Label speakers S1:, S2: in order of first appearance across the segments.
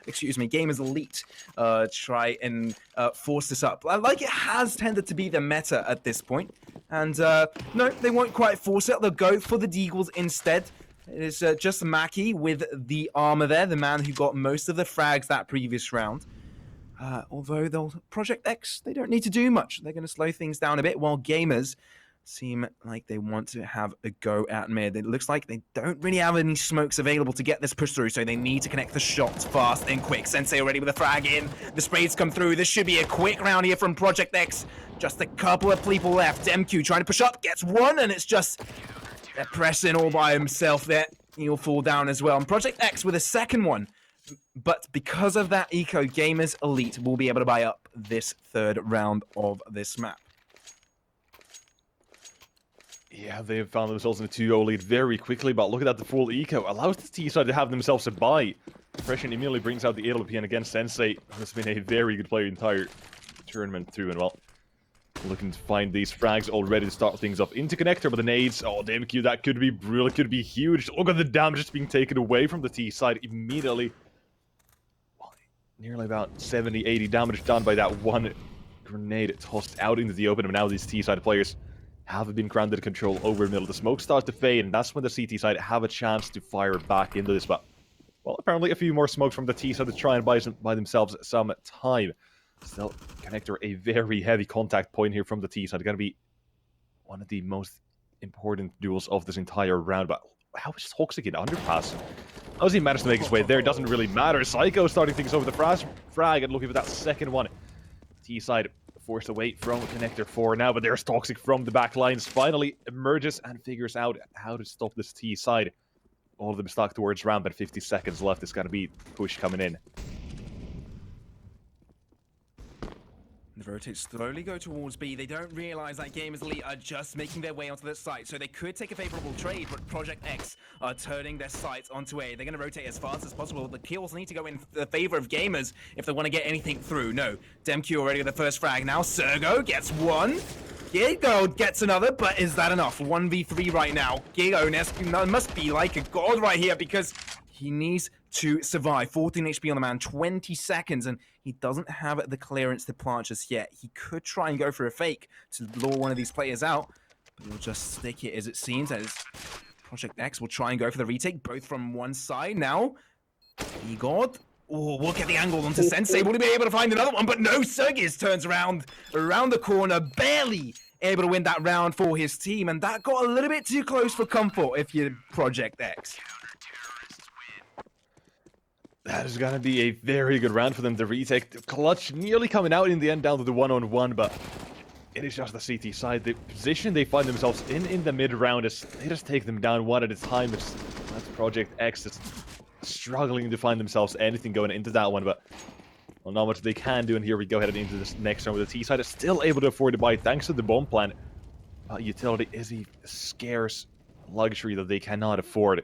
S1: excuse me, GamerS Elite try and force this up. Like it has tended to be the meta at this point. And no, they won't quite force it. They'll go for the Deagles instead. It's just Mackie with the armor there, the man who got most of the frags that previous round. Although they'll Project X, they don't need to do much. They're going to slow things down a bit, while GamerS seem like they want to have a go at mid. It looks like they don't really have any smokes available to get this push through, so they need to connect the shots fast and quick. Sensei already with a frag in. The sprays come through. This should be a quick round here from Project X. Just a couple of people left. MQ trying to push up, gets one, and it's just they're pressing all by himself there. He'll fall down as well. And Project X with a second one. But because of that eco, GamerS Elite will be able to buy up this third round of this map.
S2: Yeah, they have found themselves in a 2-0 lead very quickly, but looking at the full eco, allows the T side to have themselves a buy. Depression immediately brings out the AWP, and again, Sensei has been a very good player the entire tournament through, and well, looking to find these frags already to start things up into connector, but the nades, oh, the MQ, that could be brilliant, could be huge. Look at the damage just being taken away from the T side immediately. Well, nearly about 70, 80 damage done by that one grenade tossed out into the open, and now these T side players have been granted control over middle. The smoke starts to fade, and that's when the CT side have a chance to fire back into this. But, well, apparently a few more smokes from the T side to try and buy themselves some time. Still, connector, a very heavy contact point here from the T side. Going to be one of the most important duels of this entire round. But how is Toxic in underpass? How does he manage to make his way there? It doesn't really matter. Psycho starting things over the frag and looking for that second one. T side forced away from connector 4 now, but there's Toxic from the back lines. Finally emerges and figures out how to stop this T side. All of them stuck towards ramp, and 50 seconds left. It's going to be push coming in.
S1: The rotate slowly go towards B. They don't realize that GamerS Elite are just making their way onto the site, so they could take a favorable trade, but Project X are turning their sights onto A. They're going to rotate as fast as possible. The kills need to go in the favor of GamerS if they want to get anything through. No, DemQ already with the first frag. Now Sergo gets one. Gigo gets another, but is that enough? 1v3 right now. Gigo must be like a god right here, because he needs to survive. 14 HP on the man, 20 seconds, and he doesn't have the clearance to plant just yet. He could try and go for a fake to lure one of these players out, but he'll just stick it as it seems, as Project X will try and go for the retake, both from one side. Now, Igor, oh, look at the angle onto Sensei. Will he be able to find another one? But no, Sergis turns around the corner, barely able to win that round for his team, and that got a little bit too close for comfort if you're Project X.
S2: That is going to be a very good round for them to retake. The clutch nearly coming out in the end down to the one-on-one, but it is just the CT side. The position they find themselves in the mid-round is they just take them down one at a time. That's Project X that's struggling to find themselves anything going into that one, but well, not much they can do. And here we go heading into this next round, where the T side is still able to afford to buy thanks to the bomb plan. Utility is a scarce luxury that they cannot afford.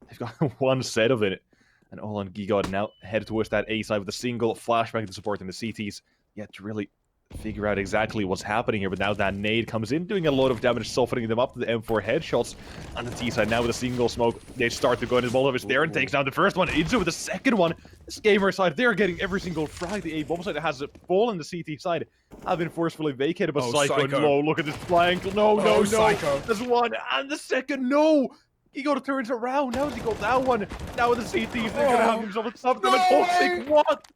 S2: They've got one set of it. And all on Gigod now head towards that A side with a single flashback to support in the CTs. Yet to really figure out exactly what's happening here. But now that nade comes in, doing a lot of damage, softening them up to the M4 headshots. On the T side now with a single smoke, they start to go into Molotov. There and takes down the first one. Into with the second one. This GamerS side, they're getting every single frag. The A bomb side has fallen. The CT side have been forcefully vacated. But Psycho, no, look at this flank. No.
S1: Psycho.
S2: There's one. And the second, no. He got to turn it around. Now he got that one. Now with the CTs, they're going to have themselves something. No Toxic, what?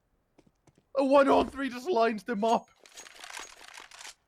S2: A 1-on-3 just lines them up.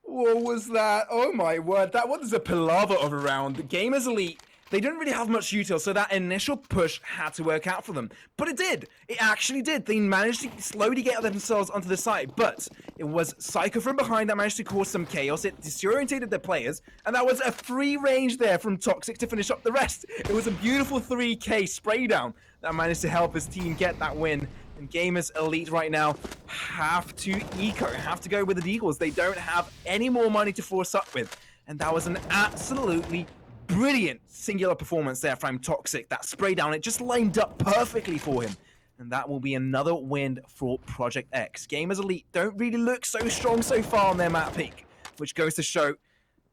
S1: What was that? Oh my word, that was a palaver of a round. The GamerS Elite, they didn't really have much util, so that initial push had to work out for them. But it did. It actually did. They managed to slowly get themselves onto the side, but it was Psycho from behind that managed to cause some chaos. It disorientated their players, and that was a free range there from Toxic to finish up the rest. It was a beautiful 3K spray down that managed to help his team get that win. And GamerS Elite right now have to go with the Deagles. They don't have any more money to force up with. And that was an absolutely brilliant singular performance there from Toxic. That spray down, it just lined up perfectly for him. And that will be another win for Project X. GamerS Elite don't really look so strong so far on their map peak, which goes to show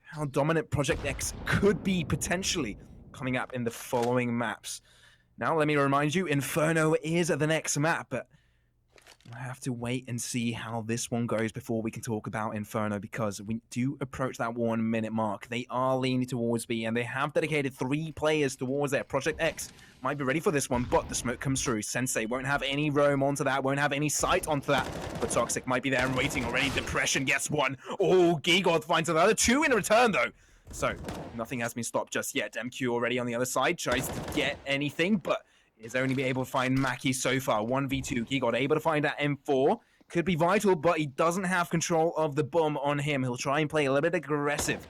S1: how dominant Project X could be potentially coming up in the following maps. Now, let me remind you, Inferno is the next map, but I have to wait and see how this one goes before we can talk about Inferno, because we do approach that 1 minute mark. They are leaning towards B, and they have dedicated 3 players towards it. Project X might be ready for this one, but the smoke comes through. Sensei won't have any roam onto that, won't have any sight onto that, but Toxic might be there and waiting already. Depression gets 1. Oh, Gigoth finds another 2 in return, though. So, nothing has been stopped just yet. MQ already on the other side, tries to get anything, but is only able to find Mackie so far. 1v2. He got able to find that M4. Could be vital, but he doesn't have control of the bomb on him. He'll try and play a little bit aggressive.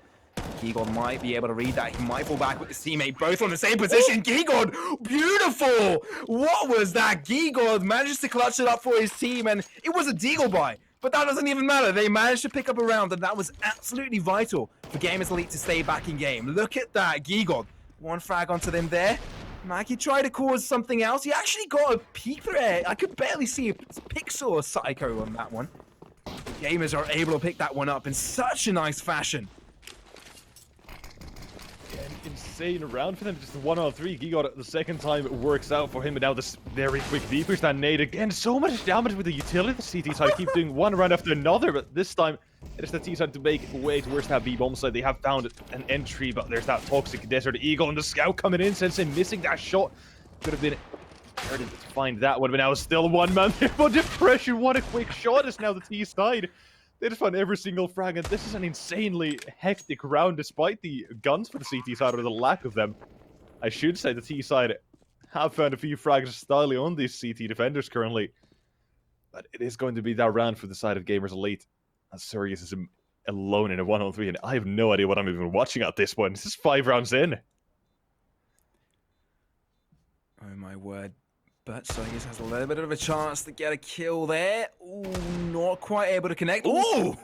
S1: Gigod might be able to read that. He might fall back with his teammate, both on the same position. Gigod, beautiful! What was that? Gigod manages to clutch it up for his team, and it was a deagle buy. But that doesn't even matter. They managed to pick up a round, and that was absolutely vital for GamerS Elite to stay back in game. Look at that, Gigod. 1 frag onto them there. Mackie tried to cause something else. He actually got a peek there. I could barely see a pixel or psycho on that one. Gamers are able to pick that one up in such a nice fashion.
S2: Yeah, an insane round for them. Just 1-on-3. Gigot the second time it works out for him, and now this very quick D-push. That nade again. So much damage with the utility. The CT side keep doing one round after another, but this time it is the T side to make way towards that B-bomb side. They have found an entry, but there's that toxic Desert Eagle and the scout coming in. Sensei missing that shot. Could have been to find that one, but now it's still 1 man there. But Depression, what a quick shot is now the T side. They just found every single frag, and this is an insanely hectic round despite the guns for the CT side or the lack of them. I should say the T side have found a few frags styling on these CT defenders currently. But it is going to be that round for the side of GamerS Elite. And Sirius is alone in a 1-on-3, and I have no idea what I'm even watching at this point. This is 5 rounds in.
S1: Oh my word. But Sergius has a little bit of a chance to get a kill there. Ooh, not quite able to connect. Ooh,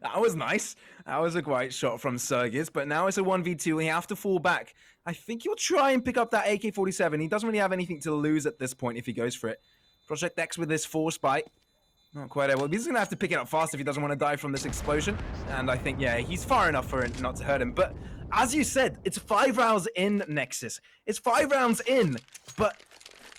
S1: that was nice. That was a great shot from Sergius, but now it's a 1v2. He have to fall back. I think he'll try and pick up that AK-47. He doesn't really have anything to lose at this point if he goes for it. Project X with this force bite. Not quite able. He's going to have to pick it up fast if he doesn't want to die from this explosion. And I think, yeah, he's far enough for it not to hurt him. But as you said, it's 5 rounds in, Nexus. It's 5 rounds in, but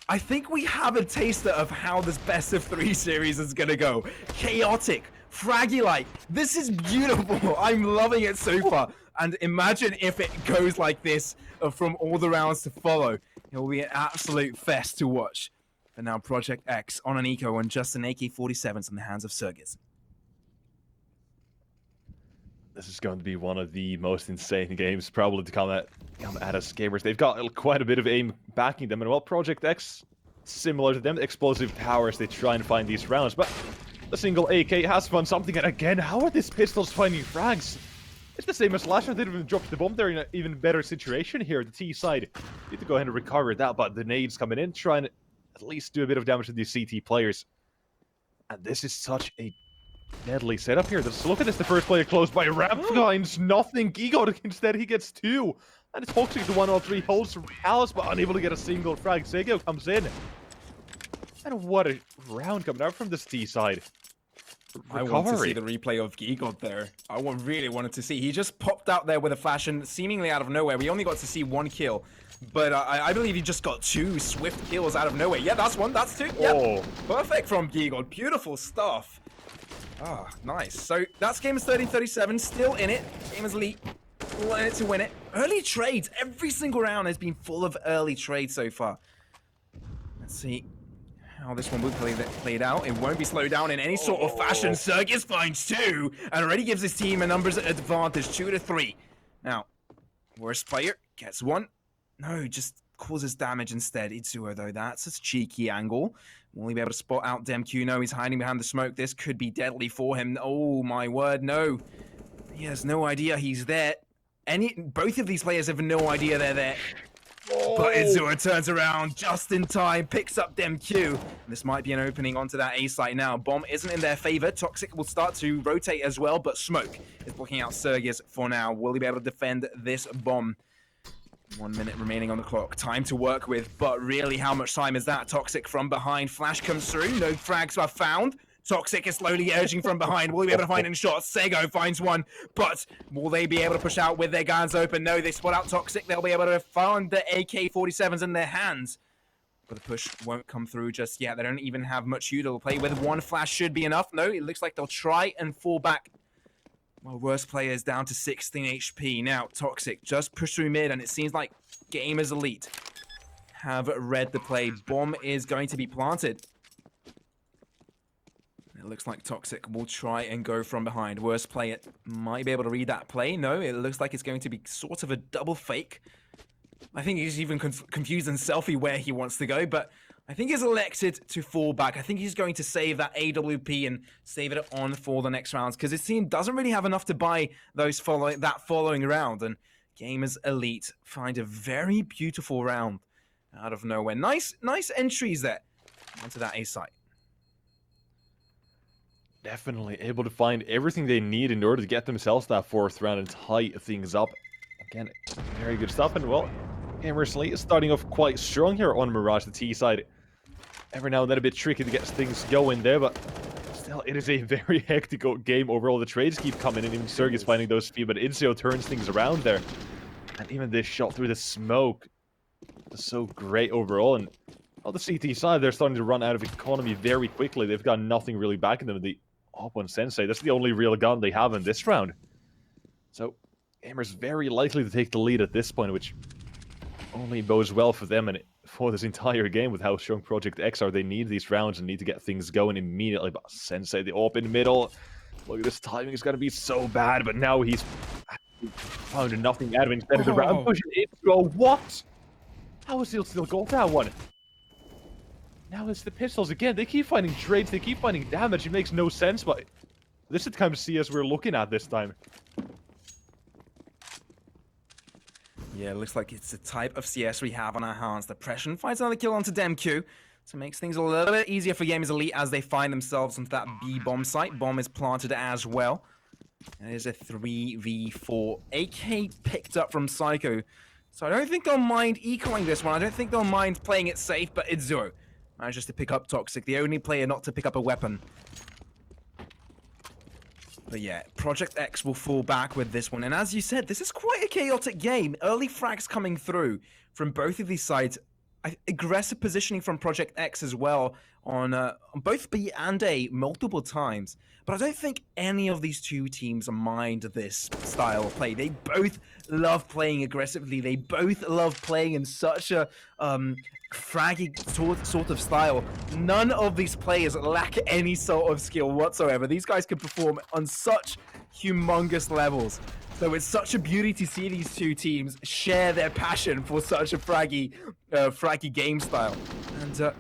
S1: I think we have a taster of how this best of 3 series is going to go. Chaotic, fragulite. This is beautiful. I'm loving it so far. And imagine if it goes like this from all the rounds to follow. It will be an absolute fest to watch. But now Project X on an eco and just an AK-47 in the hands of Sergius.
S2: This is going to be one of the most insane games probably to come at us gamers. They've got quite a bit of aim backing them, and well, Project X, similar to them, explosive towers, they try and find these rounds, but the single AK has found something, and again, how are these pistols finding frags? It's the same as Slasher. They didn't even drop the bomb. They're in an even better situation here. The T side need to go ahead and recover that, but the nades coming in, trying to at least do a bit of damage to these CT players. And this is such a deadly setup here. Let's look at this. The first player closed by Ramp finds nothing. Gigot instead, he gets 2. And it's Toxic, the 1-on-3 holds from Palace, but unable to get a single frag. Segio comes in. And what a round coming out from this T side.
S1: I want to see the replay of Gigot there. I really wanted to see. He just popped out there with a flash and seemingly out of nowhere. We only got to see 1 kill. But I believe he just got 2 swift kills out of nowhere. Yeah, that's 1, that's 2. Yeah, oh. Perfect from Gigot. Beautiful stuff. Ah, nice. So that's GamerS1337 still in it. GamerS Elite in it to win it. Early trades. Every single round has been full of early trades so far. Let's see how this one will play played out. It won't be slowed down in any sort of fashion. Sergius finds 2 and already gives his team a numbers advantage, 2-3. Now, worst player gets 1. No, just causes damage instead. Itsuo, though, that's a cheeky angle. Will he be able to spot out Demq? No, he's hiding behind the smoke. This could be deadly for him. Oh, my word, no. He has no idea he's there. Both of these players have no idea they're there. Oh. But Itsuo turns around just in time, picks up Demq. This might be an opening onto that A site now. Bomb isn't in their favor. Toxic will start to rotate as well, but Smoke is blocking out Sergius for now. Will he be able to defend this bomb? 1 minute remaining on the clock. Time to work with, but really, how much time is that? Toxic from behind. Flash comes through. No frags are found. Toxic is slowly urging from behind. Will he be able to find any shots? Sego finds one, but will they be able to push out with their guns open? No, they spot out Toxic. They'll be able to find the AK-47s in their hands. But the push won't come through just yet. They don't even have much util to play with. One flash should be enough. No, it looks like they'll try and fall back. Well, worst player is down to 16 HP. Now, Toxic just push through mid, and it seems like GamerS Elite have read the play. Bomb is going to be planted. It looks like Toxic will try and go from behind. Worst player might be able to read that play. No, it looks like it's going to be sort of a double fake. I think he's even confused and selfie where he wants to go, but I think he's elected to fall back. I think he's going to save that AWP and save it on for the next rounds, because his team doesn't really have enough to buy those following round. And GamerS Elite find a very beautiful round out of nowhere. Nice entries there onto that A site.
S2: Definitely able to find everything they need in order to get themselves that 4th round and tie things up. Again, very good stuff. And well, GamerS Elite is starting off quite strong here on Mirage, the T side. Every now and then a bit tricky to get things going there, but still, it is a very hectic game overall. The trades keep coming in, even Sergey's finding those speed, but Inzio turns things around there. And even this shot through the smoke is so great overall. And on the CT side, they're starting to run out of economy very quickly. They've got nothing really backing them. The Op1 Sensei, that's the only real gun they have in this round. So, GamerS very likely to take the lead at this point, which only bodes well for them and for this entire game with how strong Project X are. They need these rounds and need to get things going immediately. But Sensei, the AWP in the middle. Look at this timing, is going to be so bad, but now he's found nothing out of it. Instead of the round pushing it. Oh, what? How has he still got that one? Now it's the pistols again. They keep finding trades, they keep finding damage. It makes no sense, but this is the kind of CS we're looking at this time.
S1: Yeah, it looks like it's the type of CS we have on our hands. Depression finds another kill onto DemQ. So it makes things a little bit easier for GamerS Elite as they find themselves onto that B bomb site. Bomb is planted as well. And it is a 3v4. AK picked up from Psycho. So I don't think they'll mind ecoing this one. I don't think they'll mind playing it safe, but it's Zero. Manages to pick up Toxic, the only player not to pick up a weapon. But yeah, Project X will fall back with this one. And as you said, this is quite a chaotic game. Early frags coming through from both of these sides. Aggressive positioning from Project X as well on both B and A multiple times. But I don't think any of these two teams mind this style of play. They both love playing aggressively. They both love playing in such a fraggy sort of style. None of these players lack any sort of skill whatsoever. These guys can perform on such humongous levels. So it's such a beauty to see these two teams share their passion for such a fraggy game style. And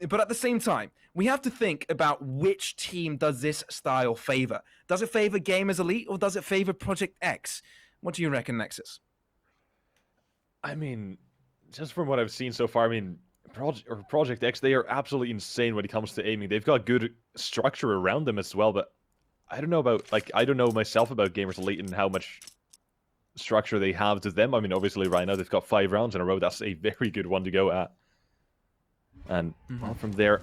S1: but at the same time, we have to think about which team does this style favor. Does it favor GamerS Elite or does it favor Project X? What do you reckon, Nexus?
S2: I mean, just from what I've seen so far, I mean, Project X, they are absolutely insane when it comes to aiming. They've got good structure around them as well, but I don't know about, I don't know myself about GamerS Elite and how much structure they have to them. I mean, obviously right now they've got 5 rounds in a row. That's a very good one to go at. And well, from there,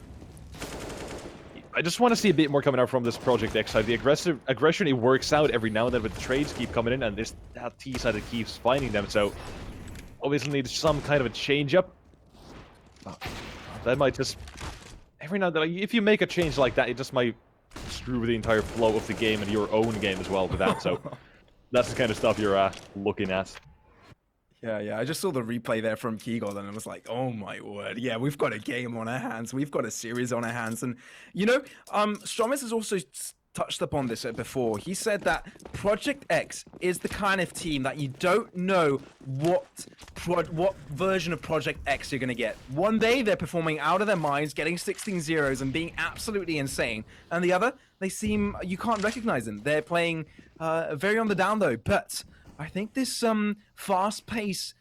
S2: I just want to see a bit more coming out from this Project X side. The aggression, it works out every now and then, but the trades keep coming in, and that T side, it keeps finding them. So obviously needs some kind of a change up. That might just, every now and then, if you make a change like that, it just might screw the entire flow of the game and your own game as well with that. So that's the kind of stuff you're looking at.
S1: Yeah, I just saw the replay there from Kegel and I was like, oh my word. Yeah, we've got a game on our hands. We've got a series on our hands. And, you know, Stromis has also touched upon this before. He said that Project X is the kind of team that you don't know what version of Project X you're going to get. One day, they're performing out of their minds, getting 16 zeros and being absolutely insane. And the other, they seem, you can't recognize them. They're playing very on the down low. But I think this fast-paced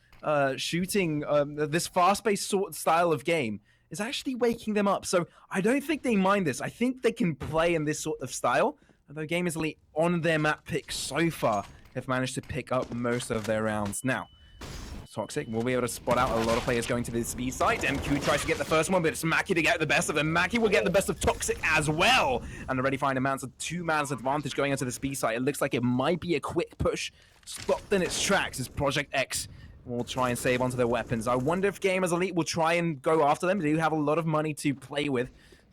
S1: shooting, this fast-paced sort of style of game is actually waking them up. So I don't think they mind this. I think they can play in this sort of style. Although GamerS Elite on their map picks so far have managed to pick up most of their rounds. Now, Toxic will be able to spot out a lot of players going to this B site. MQ tries to get the first one, but it's Mackie to get the best of them. Mackie will get the best of Toxic as well. And already find a man's 2-man's advantage going into this B site. It looks like it might be a quick push. Stopped in its tracks as Project X will try and save onto their weapons. I wonder if Gamers Elite will try and go after them. They do have a lot of money to play with.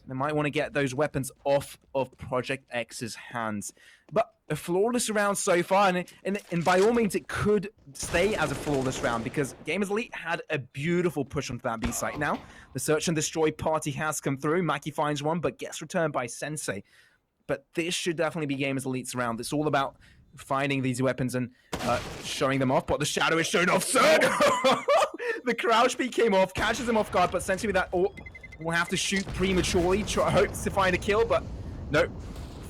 S1: They might want to get those weapons off of Project X's hands. But a flawless round so far, and by all means it could stay as a flawless round because Gamers Elite had a beautiful push onto that B site. Now, the Search and Destroy party has come through. Mackie finds one, but gets returned by Sensei. But this should definitely be Gamers Elite's round. It's all about finding these weapons and showing them off, but the shadow is shown off. The crouch peek came off, catches him off guard, but Sensei with that will have to shoot prematurely, hopes to find a kill, but no.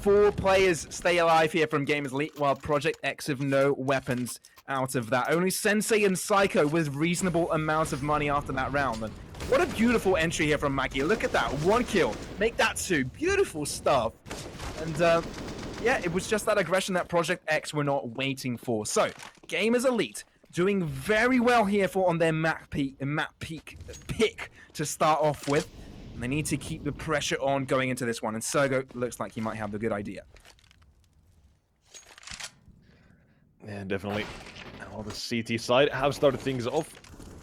S1: 4 players stay alive here from Gamers Elite, while Project X have no weapons out of that. Only Sensei and Psycho with reasonable amounts of money after that round. And what a beautiful entry here from Mackie. Look at that, 1 kill, make that 2. Beautiful stuff. And yeah, it was just that aggression that Project X were not waiting for. So, Gamers Elite doing very well here on their map peak pick to start off with. And they need to keep the pressure on going into this one. And Sergo looks like he might have the good idea.
S2: Yeah, definitely. Well, the CT side have started things off.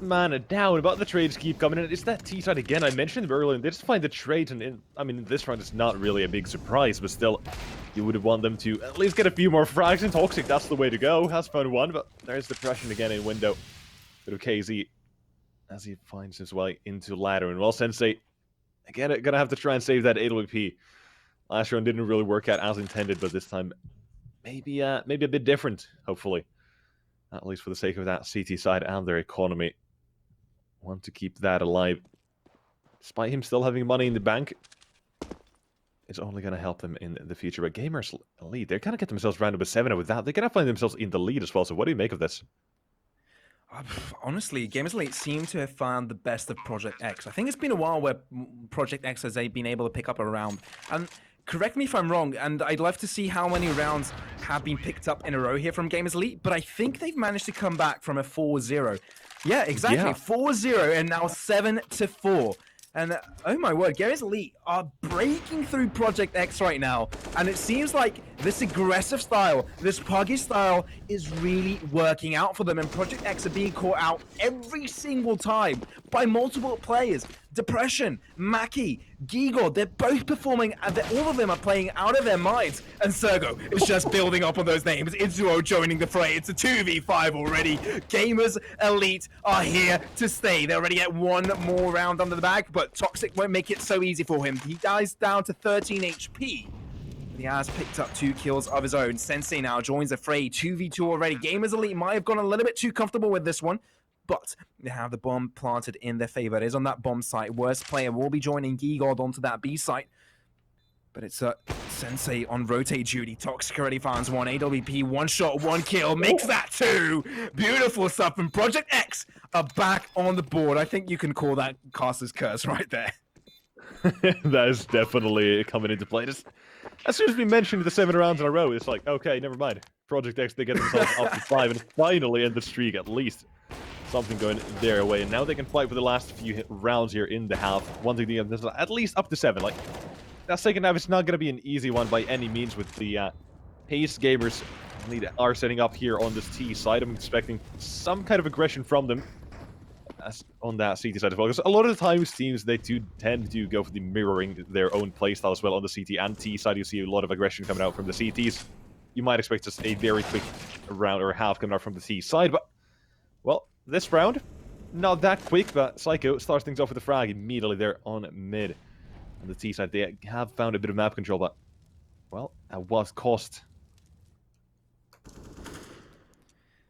S2: Man, down, but the trades keep coming in. It's that T side again. I mentioned them earlier, and they just find the trade. And I mean, in this round, it's not really a big surprise, but still, you would want them to at least get a few more frags. And Toxic, that's the way to go. Has found one, but there's depression again in window. Bit of KZ as he finds his way into ladder. And well, Sensei, again, gonna have to try and save that AWP. Last round didn't really work out as intended, but this time, maybe a bit different, hopefully. At least for the sake of that CT side and their economy. Want to keep that alive. Despite him still having money in the bank, it's only going to help them in the future. But Gamers Elite, they're going to get themselves rounded with 7 with that. They're going to find themselves in the lead as well. So what do you make of this?
S1: Honestly, Gamers Elite seem to have found the best of Project X. I think it's been a while where Project X has been able to pick up a round. And correct me if I'm wrong, and I'd love to see how many rounds have been picked up in a row here from Gamers Elite, but I think they've managed to come back from a 4-0. Yeah, exactly.
S2: Yeah.
S1: 4-0 and now 7-4. And oh my word, Gamers Elite are breaking through Project X right now. And it seems like this aggressive style, this puggy style is really working out for them. And Project X are being caught out every single time by multiple players. Depression, Mackie, Gigor, they're both performing, and all of them are playing out of their minds. And Sergo is just building up on those names. Izuo joining the fray. It's a 2v5 already. Gamers Elite are here to stay. They already get 1 more round under the bag, but Toxic won't make it so easy for him. He dies down to 13 HP. He has picked up 2 kills of his own. Sensei now joins the fray. 2v2 already. Gamers Elite might have gone a little bit too comfortable with this one, but they have the bomb planted in their favor. It is on that bomb site. Worst player will be joining Gigord onto that B site. But it's Sensei on rotate duty. Toxic already finds 1. AWP, 1 shot, 1 kill. Makes that 2. Beautiful stuff from Project X are back on the board. I think you can call that Caster's Curse right there.
S2: That is definitely coming into play. Just, as soon as we mentioned the 7 rounds in a row, it's like, okay, never mind. Project X, they get themselves up to 5 and finally end the streak at least. Something going their way, and now they can fight for the last few rounds here in the half, wanting to get this at least up to 7. Like, that second half is not going to be an easy one by any means with the pace Gamers are setting up here on this T side. I'm expecting some kind of aggression from them on that CT side as well, because a lot of the times teams, they do tend to go for the mirroring their own playstyle as well on the CT and T side. You see a lot of aggression coming out from the CTs. You might expect just a very quick round or half coming out from the T side, but, well, this round, not that quick, but Psycho starts things off with a frag immediately there on mid. On the T side, they have found a bit of map control, but, well, at what cost?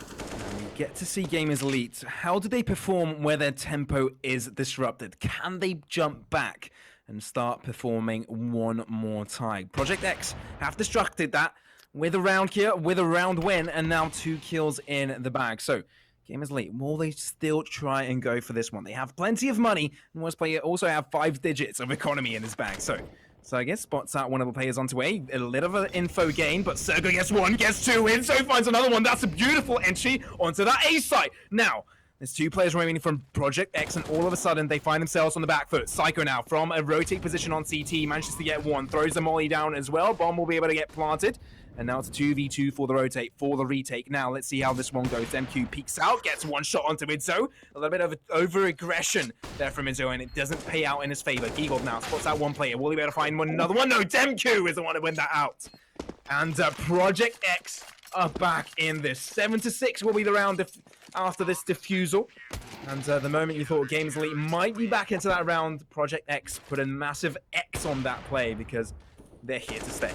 S1: We get to see Gamers Elite. How do they perform where their tempo is disrupted? Can they jump back and start performing one more time? Project X have disrupted that with a round kill, with a round win, and now 2 kills in the bag. So, Gamers Elite, will they still try and go for this one? They have plenty of money, and Worst Player also have 5 digits of economy in his bag. So I guess spots out one of the players onto A little of an info gain, but Sergo gets 1, gets 2 in, so finds another one. That's a beautiful entry onto that A site. Now, There's 2 players remaining from Project X, and all of a sudden they find themselves on the back foot. Psycho now from a rotate position on CT manages to get one, throws the molly down as well. Bomb will be able to get planted, and now it's a 2v2 for the rotate, for the retake. Now let's see how this one goes. MQ peeks out, gets one shot onto Izzo. A little bit of over-aggression there from Izzo, and it doesn't pay out in his favor. Gigold now spots out one player. Will he be able to find another one? No, Demq is the one to win that out. And Project X are back in this. 7-6 will be the round after this defusal. And the moment you thought GamerS Elite might be back into that round, Project X put a massive X on that play because they're here to stay.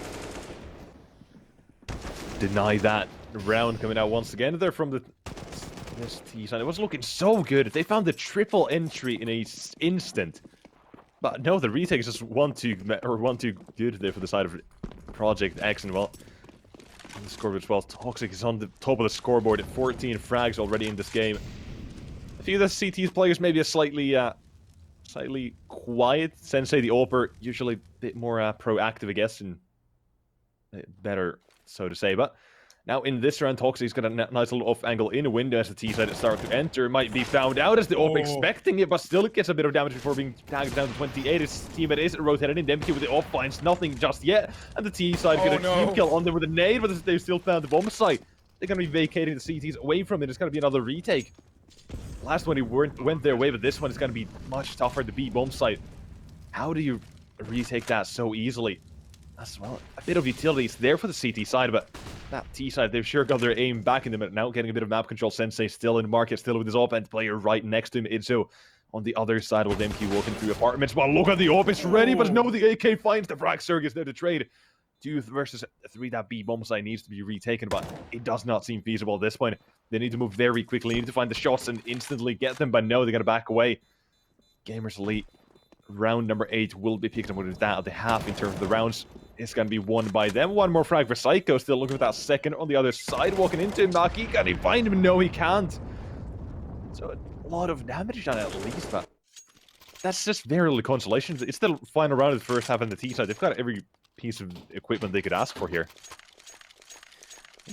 S2: Deny that round coming out once again. They're from this T side. It was looking so good. They found the triple entry in an instant. But no, the retake is just one too good there for the side of Project X. And well, the scoreboard as well. Toxic is on the top of the scoreboard at 14 frags already in this game. A few of the CT's players maybe a slightly quiet. Sensei, the AWPer, usually a bit more proactive, I guess, and better, so to say. But now in this round, Toxic's got a nice little off angle in a window as the T side is starting to enter. Might be found out as the AWPer expecting it, but still it gets a bit of damage before being tagged down to 28. His teammate is rotated in. Demq with the off finds nothing just yet, and the T side get a team kill on them with a nade, but they still found the bomb site. They're going to be vacating the CTs away from it. It's going to be another retake. Last one he went their way, but this one is going to be much tougher to beat bomb site. How do you retake that so easily? As well, a bit of utility is there for the CT side, but that T side, they've sure got their aim back in them. Now getting a bit of map control. Sensei still in the market, still with his op-end player right next to him. Izzo on the other side with MQ walking through apartments. Well, look at the op, it's ready, but no, the AK finds the frag. Serg is there to trade. 2 versus 3, that B bomb side needs to be retaken, but it does not seem feasible at this point. They need to move very quickly, they need to find the shots and instantly get them, but no, they gotta back away. GamerS Elite, round number 8 will be picked up with that at the half in terms of the rounds. It's going to be won by them. One more frag for Psycho. Still looking for that second on the other side. Walking into him. Maki, can he find him? No, he can't. So a lot of damage done at least, but that's just very little consolation. It's the final round of the first half on the T side. They've got every piece of equipment they could ask for here.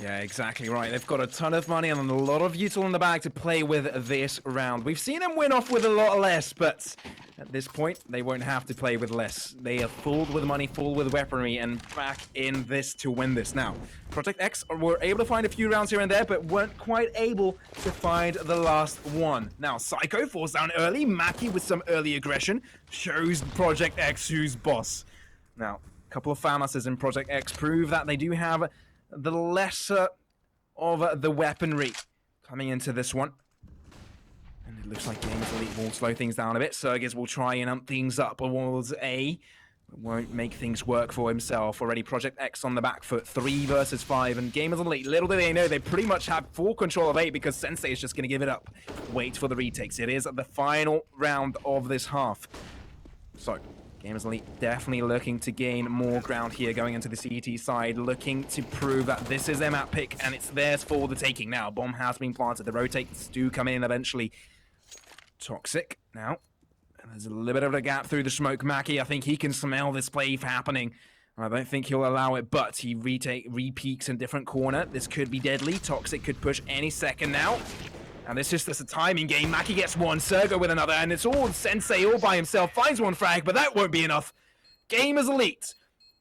S1: Yeah, exactly right. They've got a ton of money and a lot of util in the bag to play with this round. We've seen them win off with a lot less, but at this point, they won't have to play with less. They are full with money, full with weaponry, and back in this to win this. Now, Project X were able to find a few rounds here and there, but weren't quite able to find the last one. Now, Psycho falls down early. Maki with some early aggression shows Project X who's boss. Now, a couple of FAMASs in Project X prove that they do have the lesser of the weaponry coming into this one. And it looks like GamerS Elite will slow things down a bit. Sergis will try and amp things up towards A. But won't make things work for himself. Already Project X on the back foot. 3 versus 5. And GamerS Elite, little do they know, they pretty much have full control of A because Sensei is just going to give it up. Wait for the retakes. It is the final round of this half. So, GamerS Elite definitely looking to gain more ground here going into the CET side, looking to prove that this is their map pick and it's theirs for the taking. Now, bomb has been planted. The rotates do come in eventually. Toxic now. There's a little bit of a gap through the smoke. Maki, I think he can smell this play happening. I don't think he'll allow it, but he re-peeks in different corner. This could be deadly. Toxic could push any second now. And this is just a timing game. Maki gets one, Sergo with another, and it's all Sensei all by himself. Finds one frag, but that won't be enough. GamerS Elite,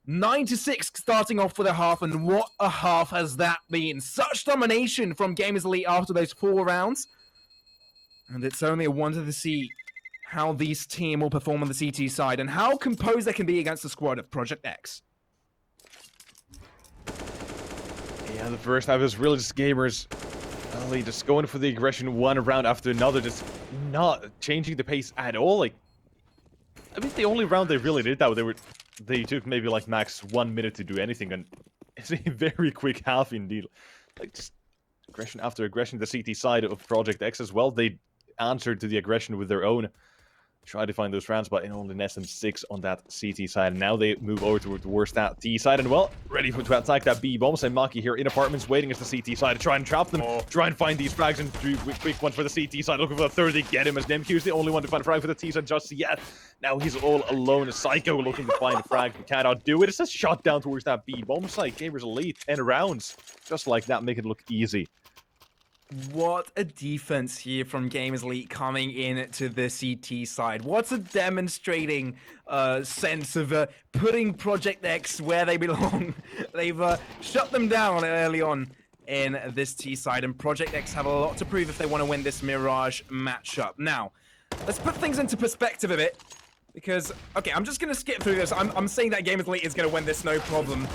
S1: 9-6 starting off with a half, and what a half has that been. Such domination from GamerS Elite after those 4 rounds. And it's only a wonder to see how these team will perform on the CT side and how composed they can be against the squad of Project X.
S2: Yeah, the first half is really just GamerS Elite just going for the aggression one round after another, just not changing the pace at all. Like, I mean, the only round they really did that, they took maybe like max 1 minute to do anything, and it's a very quick half indeed. Like, just aggression after aggression. The CT side of Project X as well, they answered to the aggression with their own. Try to find those rounds, but in only less than 6 on that CT side. Now they move over to the worst that T side, and well, ready to attack that B bomb. And Maki here in apartments, waiting as the CT side to try and trap them, try and find these frags, and do quick ones for the CT side. Looking for the third, they get him as Demq is the only one to find a frag for the T side just yet. Now he's all alone. Psycho looking to find a frag, but cannot do it. It's a shot down towards that B bomb site. GamerS Elite 10 rounds, just like that, make it look easy.
S1: What a defense here from GamerS Elite coming in to the CT side. What's a demonstrating sense of putting Project X where they belong. They've shut them down early on in this T side, and Project X have a lot to prove if they want to win this Mirage matchup. Now, let's put things into perspective a bit, because, okay, I'm just going to skip through this. I'm saying that GamerS Elite is going to win this no problem.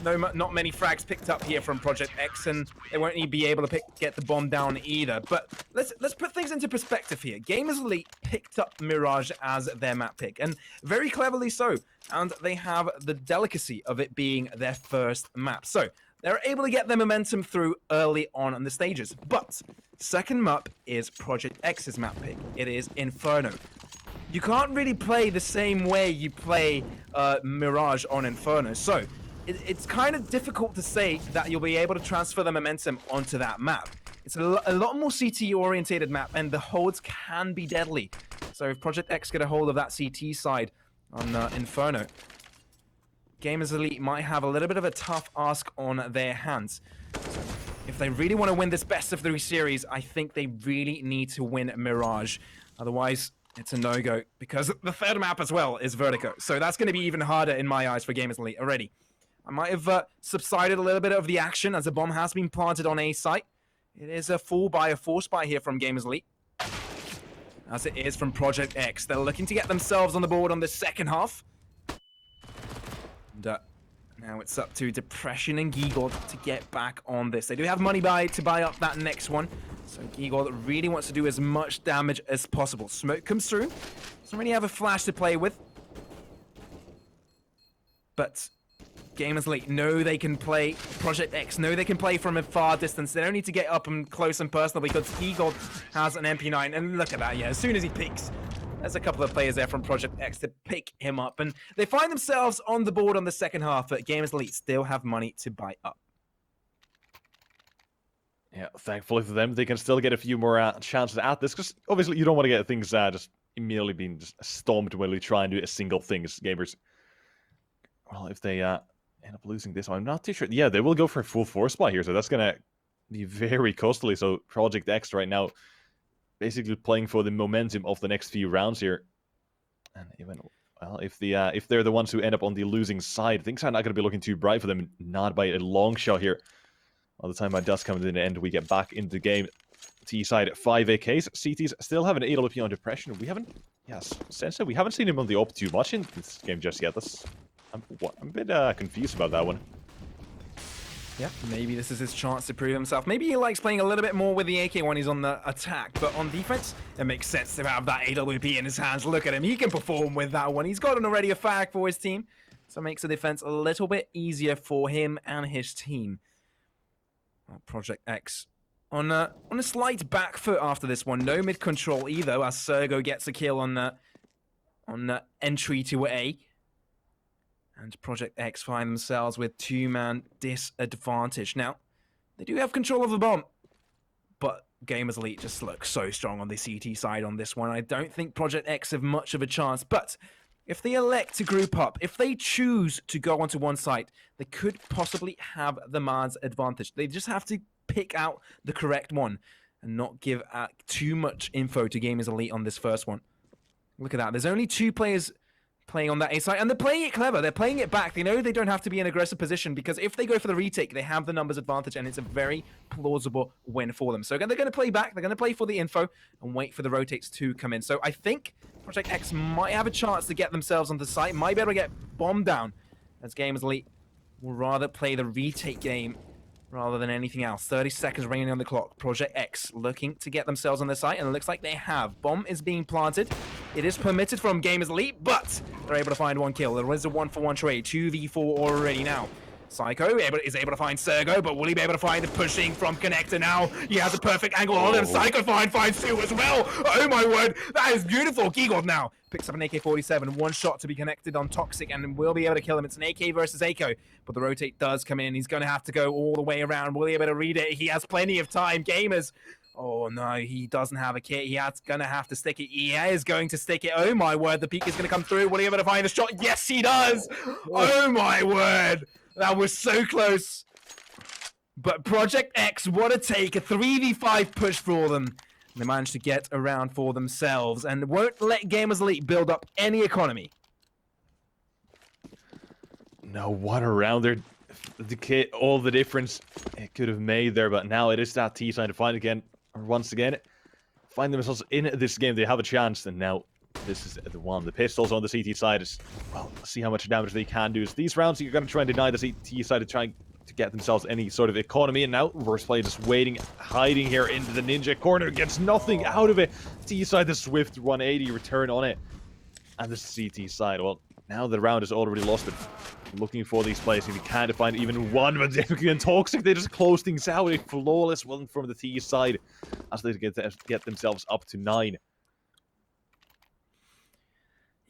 S1: Not many frags picked up here from Project X, and they won't even be able to get the bomb down either. But let's put things into perspective here. GamerS Elite picked up Mirage as their map pick, and very cleverly so. And they have the delicacy of it being their first map. So they're able to get their momentum through early on the stages. But second map is Project X's map pick. It is Inferno. You can't really play the same way you play Mirage on Inferno. So it's kind of difficult to say that you'll be able to transfer the momentum onto that map. It's a lot more CT-orientated map, and the holds can be deadly. So if Project X get a hold of that CT side on Inferno, GamerS Elite might have a little bit of a tough ask on their hands. So if they really want to win this best of 3 series, I think they really need to win Mirage. Otherwise, it's a no-go, because the third map as well is Vertigo. So that's going to be even harder in my eyes for GamerS Elite already. I might have subsided a little bit of the action as a bomb has been planted on A site. It is a full buy, a force buy here from GamerS Elite, as it is from Project X. They're looking to get themselves on the board on the second half. And now it's up to Depression and Giegold to get back on this. They do have money to buy up that next one. So Giegold really wants to do as much damage as possible. Smoke comes through. Doesn't really have a flash to play with. But GamerS Elite know they can play. Project X know they can play from a far distance. They don't need to get up and close and personal, because Giegold has an MP9. And look at that, yeah, as soon as he peeks, there's a couple of players there from Project X to pick him up. And they find themselves on the board on the second half, but GamerS Elite still have money to buy up.
S2: Yeah, thankfully for them, they can still get a few more chances at this, because obviously you don't want to get things just immediately being just stomped when we try and do a single thing as gamers. Well, if they end up losing this, I'm not too sure. Yeah, they will go for a full force buy here, so that's going to be very costly. So Project X right now basically playing for the momentum of the next few rounds here. And even, well, if they're the ones who end up on the losing side, things are not going to be looking too bright for them, not by a long shot here. By the time my dust comes in the end, we get back into the game. T side at 5 AKs. CTs still have an AWP on Depression. We haven't, yes, Sensei, we haven't seen him on the op too much in this game just yet. I'm a bit confused about that one.
S1: Yeah, maybe this is his chance to prove himself. Maybe he likes playing a little bit more with the AK when he's on the attack, but on defense, it makes sense to have that AWP in his hands. Look at him, he can perform with that one. He's got already a fag for his team, so it makes the defense a little bit easier for him and his team. Well, Project X on a slight back foot after this one. No mid control either, as Sergo gets a kill on the entry to A. And Project X find themselves with 2-man disadvantage. Now, they do have control of the bomb, but GamerS Elite just looks so strong on the CT side on this one. I don't think Project X have much of a chance, but if they elect to group up, if they choose to go onto one site, they could possibly have the man's advantage. They just have to pick out the correct one and not give too much info to GamerS Elite on this first one. Look at that. There's only 2 players playing on that A site, and they're playing it clever. They're playing it back. They know they don't have to be in aggressive position, because if they go for the retake, they have the numbers advantage, and it's a very plausible win for them. So again, they're going to play back. They're going to play for the info and wait for the rotates to come in. So I think Project X might have a chance to get themselves on the site, might be able to get bombed down, as GamerS Elite will rather play the retake game rather than anything else. 30 seconds remaining on the clock. Project X looking to get themselves on the site, and it looks like they have. Bomb is being planted. It is permitted from GamerS Elite, but they're able to find 1 kill. There is a 1-for-1 trade. 2v4 already now. Psycho is able to find Sergo, but will he be able to find the pushing from Connector now? He has a perfect angle on him. Psycho finds 2 as well. Oh my word, that is beautiful. Giegold now picks up an AK-47, 1 shot to be connected on Toxic, and will be able to kill him. It's an AK versus Ako, but the rotate does come in. He's going to have to go all the way around. Will he be able to read it? He has plenty of time. GamerS, oh no, he doesn't have a kit. He's going to have to stick it. He is going to stick it. Oh my word, the peak is going to come through. Will he be able to find the shot? Yes, he does. Oh my word. That was so close. But Project X, what a take, a 3v5 push for them. They managed to get around for themselves and won't let Gamers Elite build up any economy.
S2: No, what a round there. All the difference it could have made there, but now it is that T side to find again, or once again, find themselves in this game. They have a chance, and now this is the one. The pistols on the CT side is, well, see how much damage they can do. Is these rounds you're going to try and deny the CT side to try to get themselves any sort of economy, and now reverse play just waiting, hiding here into the ninja corner, gets nothing out of it. T side the swift 180 return on it, and the CT side, well, now the round is already lost, but looking for these plays if you can't find even one, but Demku and Toxic, they just close things out. A flawless one from the T side as they get themselves up to 9.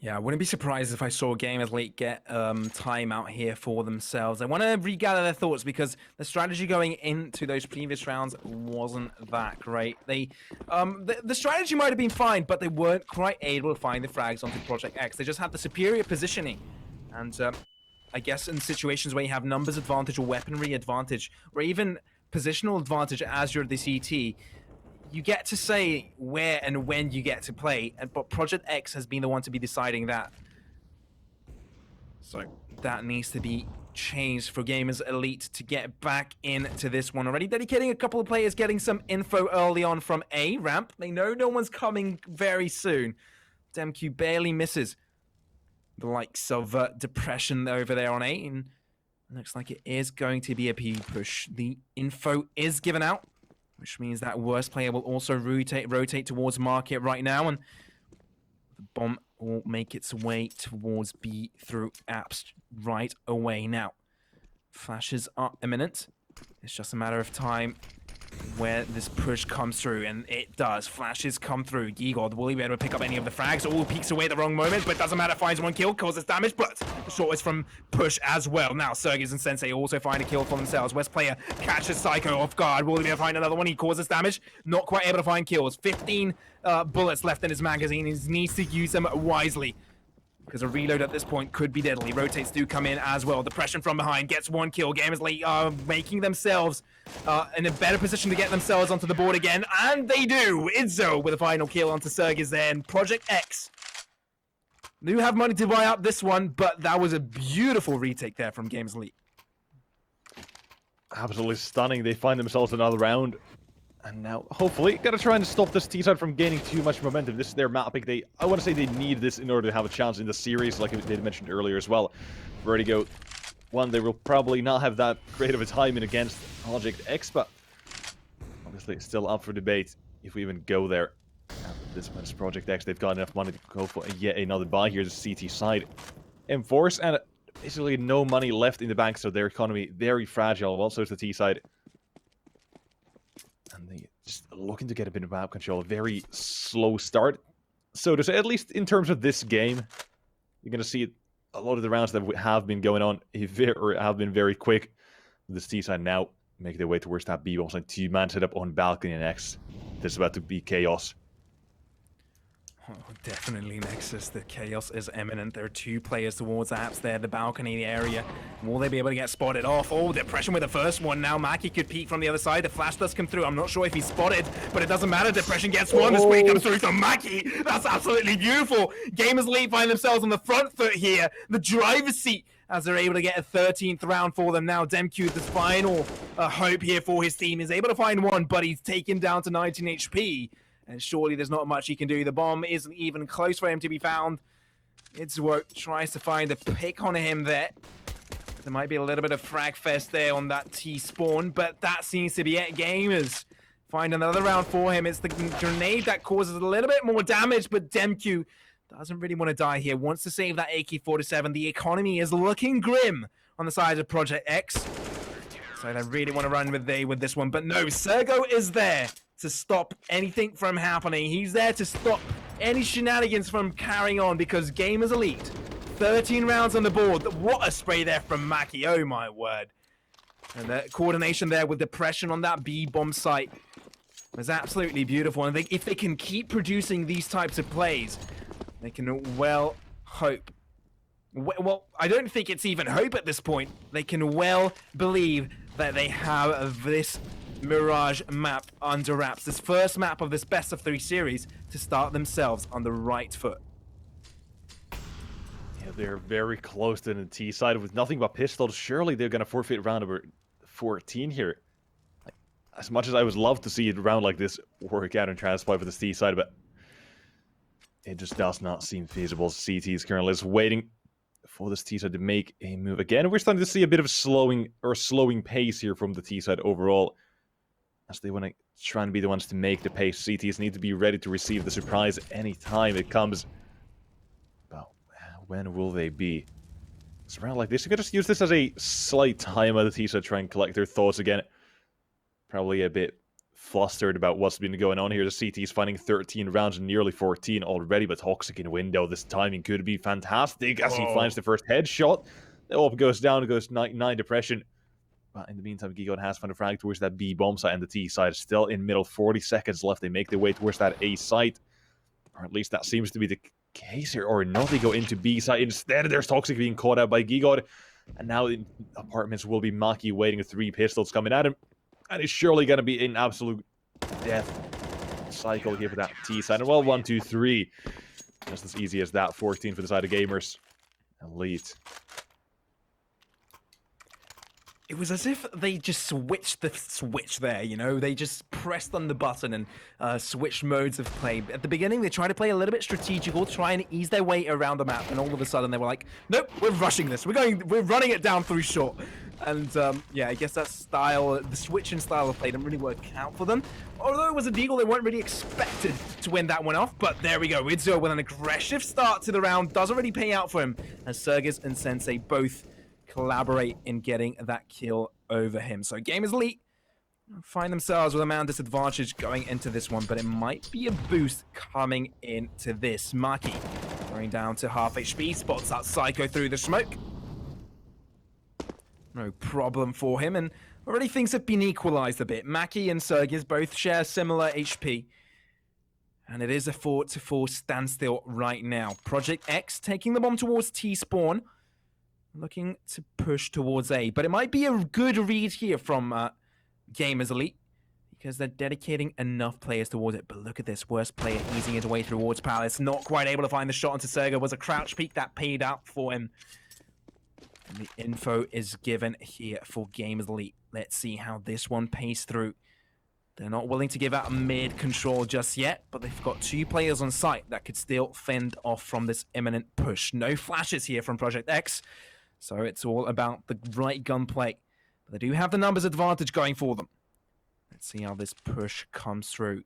S1: Yeah, I wouldn't be surprised if I saw Gamers Elite get time out here for themselves. I want to regather their thoughts because the strategy going into those previous rounds wasn't that great. The strategy might have been fine, but they weren't quite able to find the frags onto Project X. They just had the superior positioning. And I guess in situations where you have numbers advantage or weaponry advantage, or even positional advantage as you're the CT, you get to say where and when you get to play, but Project X has been the one to be deciding that. So that needs to be changed for Gamers Elite to get back into this one. Already dedicating a couple of players, getting some info early on from A ramp. They know no one's coming very soon. Demku barely misses the likes of Depression over there on A, and looks like it is going to be a P push. The info is given out, which means that worst player will also rotate towards market right now, and the bomb will make its way towards B through apps right away. Now, flashes are imminent. It's just a matter of time where this push comes through, and it does. Flashes come through. Gigod, will he be able to pick up any of the frags? All peeks away at the wrong moment, but doesn't matter. Finds one kill, causes damage, but the short is from push as well. Now, Sergis and Sensei also find a kill for themselves. West player catches Psycho off guard. Will he be able to find another one? He causes damage. Not quite able to find kills. 15 bullets left in his magazine. He needs to use them wisely, because a reload at this point could be deadly. Rotates do come in as well. Depression from behind gets one kill. Gamers Elite are making themselves in a better position to get themselves onto the board again, and they do. Izzo with a final kill onto Sergis there, and Project X do have money to buy out this one, but that was a beautiful retake there from Gamers Elite.
S2: Absolutely stunning. They find themselves another round. And now, hopefully, gotta try and stop this T-side from gaining too much momentum. This is their map pick. I want to say they need this in order to have a chance in the series, like they mentioned earlier as well. Vertigo, one, they will probably not have that great of a timing against Project X, but obviously it's still up for debate if we even go there. And this one's Project X. They've got enough money to go for yet another buy here, the CT side. Enforce, and basically no money left in the bank, so their economy very fragile. Also, it's the T side. And they just looking to get a bit of map control. A very slow start. So to say, at least in terms of this game, you're going to see a lot of the rounds that have been going on have been very quick. This T side now make their way towards that B bomb. Like 2-man setup on balcony and X. This is about to be chaos.
S1: Oh, definitely Nexus. The chaos is imminent. There are 2 players towards apps there, the balcony, the area. Will they be able to get spotted off? Oh, Depression with the first one. Now Maki could peek from the other side. The flash does come through. I'm not sure if he's spotted, but it doesn't matter. Depression gets one. The spray comes through to Maki. That's absolutely beautiful. Gamers Elite find themselves on the front foot here. The driver's seat as they're able to get a 13th round for them. Now Demku, the final hope here for his team, is able to find one, but he's taken down to 19 HP. And surely there's not much he can do. The bomb isn't even close for him to be found. Itzwork tries to find a pick on him there. There might be a little bit of frag fest there on that T-spawn, but that seems to be it. Gamers find another round for him. It's the grenade that causes a little bit more damage, but Demku doesn't really want to die here. Wants to save that AK-47. The economy is looking grim on the side of Project X. So they really want to run with this one, but no, Sergo is there to stop anything from happening. He's there to stop any shenanigans from carrying on, because Gamers Elite, 13 rounds on the board. What a spray there from Maki, oh my word. And the coordination there with Depression on that B bomb site was absolutely beautiful. And if they can keep producing these types of plays, they can well hope. Well, I don't think it's even hope at this point. They can well believe that they have this Mirage map under wraps. This first map of this best of 3 series to start themselves on the right foot.
S2: Yeah, they're very close to the T side with nothing but pistols. Surely they're going to forfeit round number 14 here. Like, as much as I would love to see a round like this work out and transpire for the T side, but it just does not seem feasible. CT is currently just waiting for this T side to make a move again. We're starting to see a bit of slowing pace here from the T side overall, as they want to try and be the ones to make the pace. CTs need to be ready to receive the surprise anytime it comes. But when will they be? It's around like this. You could just use this as a slight time of the T side, try and collect their thoughts again. Probably a bit flustered about what's been going on here. The CT is finding 13 rounds and nearly 14 already, but Toxic in window. This timing could be fantastic as he finds the first headshot. The up goes down, it goes 9 depression. But in the meantime, Gigon has found a frag towards that B bomb site, and the T side is still in middle. 40 seconds left. They make their way towards that A site. Or at least that seems to be the case here. Or not, they go into B site. Instead, there's Toxic being caught out by Gigon. And now in apartments will be Maki waiting with 3 pistols coming at him. And it's surely going to be an absolute death cycle here for that T side. And well, 1, 2, 3. Just as easy as that. 14 for the side of Gamers. Elite.
S1: It was as if they just switched the switch there, you know? They just pressed on the button and switched modes of play. At the beginning, they tried to play a little bit strategical, try and ease their way around the map, and all of a sudden they were like, nope, we're rushing this. We're running it down through short. And yeah, I guess that style, the switch in style of play didn't really work out for them. Although it was a deagle, they weren't really expected to win that one off. But there we go. Rizzo with an aggressive start to the round doesn't really pay out for him, as Sergis and Sensei both collaborate in getting that kill over him. So GamerS Elite find themselves with a man disadvantage going into this one, but it might be a boost coming into this. Maki going down to half HP, spots that Psycho through the smoke. No problem for him, and already things have been equalized a bit. Maki and Sergis both share similar HP, and it is a 4-4 standstill right now. Project X taking the bomb towards T-spawn, looking to push towards A, but it might be a good read here from GamerS Elite, because they're dedicating enough players towards it. But look at this, worst player easing his way towards Palace, not quite able to find the shot onto Serga. Was a crouch peek that paid out for him. And the info is given here for GamerS Elite. Let's see how this one pays through. They're not willing to give out mid control just yet, but they've got 2 players on site that could still fend off from this imminent push. No flashes here from Project X. So it's all about the right gunplay. But they do have the numbers advantage going for them. Let's see how this push comes through.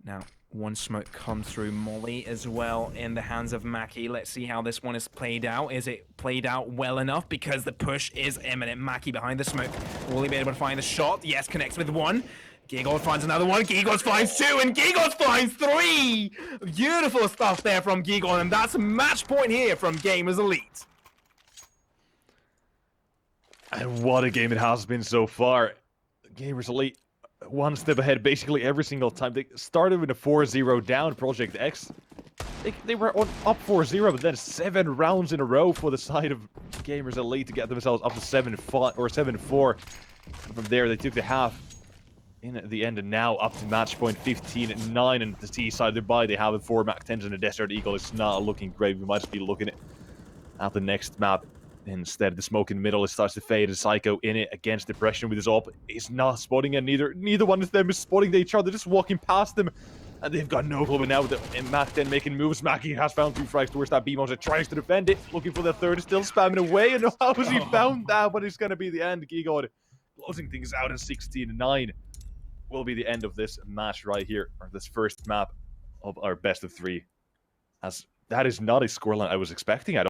S1: Now, one smoke comes through. Molly as well in the hands of Maki. Let's see how this one is played out. Is it played out well enough? Because the push is imminent. Maki behind the smoke. Will he be able to find the shot? Yes, connects with 1. Gigos finds another one. Gigos finds 2, and Gigos finds 3. Beautiful stuff there from Gigos, and that's a match point here from GamerS Elite.
S2: And what a game it has been so far. GamerS Elite, one step ahead basically every single time. They started with a 4-0 down, Project X. They were up 4-0, but then 7 rounds in a row for the side of GamerS Elite to get themselves up to 7-5 or 7-4. From there, they took the half in at the end, and now up to match point 15-9. And the T side they're they have 4 MAC-10s and a Desert Eagle. It's not looking great. We might be looking at the next map. Instead, the smoke in the middle, it starts to fade. And Psycho in it against Depression with his op. He's not spotting it. Neither one of them is spotting each other. They're just walking past them. And they've got no clue. But now with the MAC-10 making moves, Maki has found 2 frags towards that B-Monster. Tries to defend it. Looking for the third. Still spamming away. And how has he found that? But it's going to be the end. Gigod closing things out at 16-9. Will be the end of this match right here. Or this first map of our best of 3. As that is not a scoreline I was expecting.